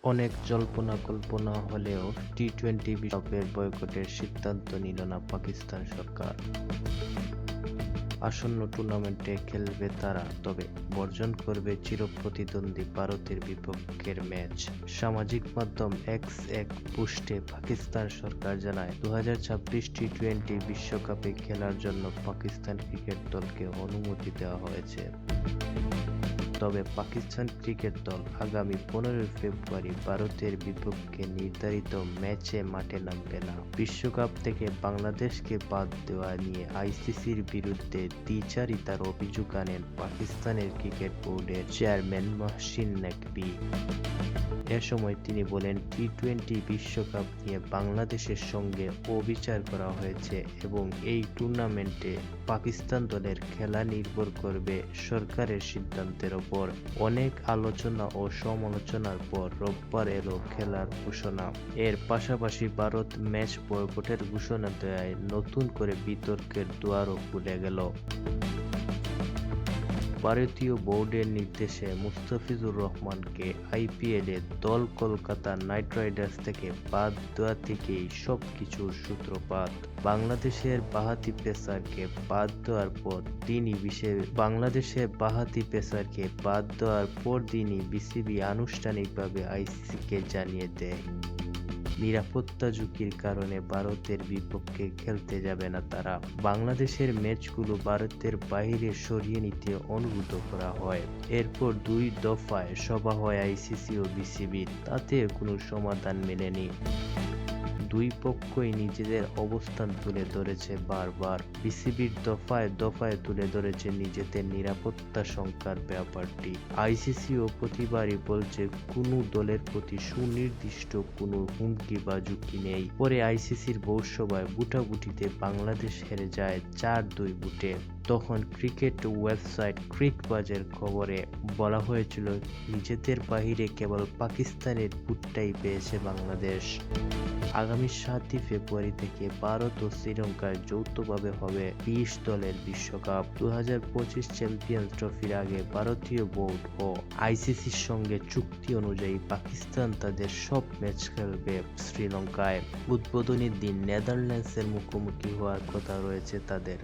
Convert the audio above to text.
অনেক জল্পনা-কল্পনা হলেও টি-টোয়েন্টি বিশ্বকাপের বয়কটের সিদ্ধান্ত নিল না পাকিস্তান সরকার। আসন্ন টুর্নামেন্টে খেলবে তারা, তবে বর্জন করবে চিরপ্রতিদ্বন্দ্বী ভারতের বিপক্ষের ম্যাচ। সামাজিক মাধ্যম এক্স এক পোস্টে পাকিস্তান সরকার জানায়, 2026 টি-টোয়েন্টি বিশ্বকাপে খেলার জন্য পাকিস্তান ক্রিকেট দলকে অনুমতি দেওয়া হয়েছে। তবে পাকিস্তান ক্রিকেট দল আগামী 15 ফেব্রুয়ারি ভারতের বিপক্ষে নির্ধারিত ম্যাচে মাঠে নামবে না। বিশ্বকাপ থেকে বাংলাদেশকে বাদ দেওয়া নিয়ে আইসিসির বিরুদ্ধে দ্বিচারিতার অভিযোগ আনেন পাকিস্তানের ক্রিকেট বোর্ডের চেয়ারম্যান মহসিন নকভি। এ সময় তিনি বলেন, টি-টোয়েন্টি বিশ্বকাপ নিয়ে বাংলাদেশের সঙ্গে অবিচার করা হয়েছে এবং এই টুর্নামেন্টে পাকিস্তান দলের খেলা নির্ভর করবে সরকারের সিদ্ধান্তের ওপর। অনেক আলোচনা ও সমালোচনার পর রোববার এলো খেলার ঘোষণা। এর পাশাপাশি ভারত ম্যাচ বয়কটের ঘোষণা দেওয়ায় নতুন করে বিতর্কের দুয়ারও খুলে গেল। ভারতীয় বোর্ডের নির্দেশে মুস্তাফিজুর রহমানকে আইপিএলে দল কলকাতা নাইট রাইডার্স থেকে বাদ দেওয়া থেকেই সবকিছুর সূত্রপাত। বাংলাদেশের বাঁহাতি পেসারকে বাদ দেওয়ার পরদিনই বিসিবি আনুষ্ঠানিকভাবে আইসিসিকে জানিয়ে দেয়, নিরাপত্তা ঝুঁকির কারণে ভারতের বিপক্ষে খেলতে যাবে না তারা। বাংলাদেশের ম্যাচগুলো ভারতের বাইরে সরিয়ে নিতে অনুরোধ করা হয়। এরপর 2 দফায় সভা হয় আইসিসি ও বিসিবির, তাতে কোনো সমাধান মেলেনি। দুই পক্ষই নিজেদের অবস্থান তুলে ধরেছে বারবার। বিসিবির দফায় দফায় তুলে ধরেছে নিজেদের নিরাপত্তা শঙ্কার ব্যাপারটি। আইসিসিও প্রতিবারই বলছে কোনো দলের প্রতি সুনির্দিষ্ট কোনো হুমকি বা ঝুঁকি নেই। পরে আইসিসির বোর্ড ভোটাভুটিতে বাংলাদেশ হেরে যায় 4-2 ভোটে। তখন ক্রিকেট ওয়েবসাইট ক্রিকবাজের খবরে বলা হয়েছিল, নিজেদের বাহিরে কেবল পাকিস্তানের ভোটটাই পেয়েছে বাংলাদেশ। আগামী 7 ফেব্রুয়ারি থেকে ভারত ও শ্রীলঙ্কায় যৌথভাবে হবে 20 দলের বিশ্বকাপ। 2025 চ্যাম্পিয়ন্স ট্রফির আগে ভারতীয় বোর্ড ও আইসিসির সঙ্গে চুক্তি অনুযায়ী পাকিস্তান তাদের সব ম্যাচ খেলবে শ্রীলঙ্কায়। উদ্বোধনী দিন নেদারল্যান্ডসের মুখোমুখি হওয়ার কথা রয়েছে তাদের।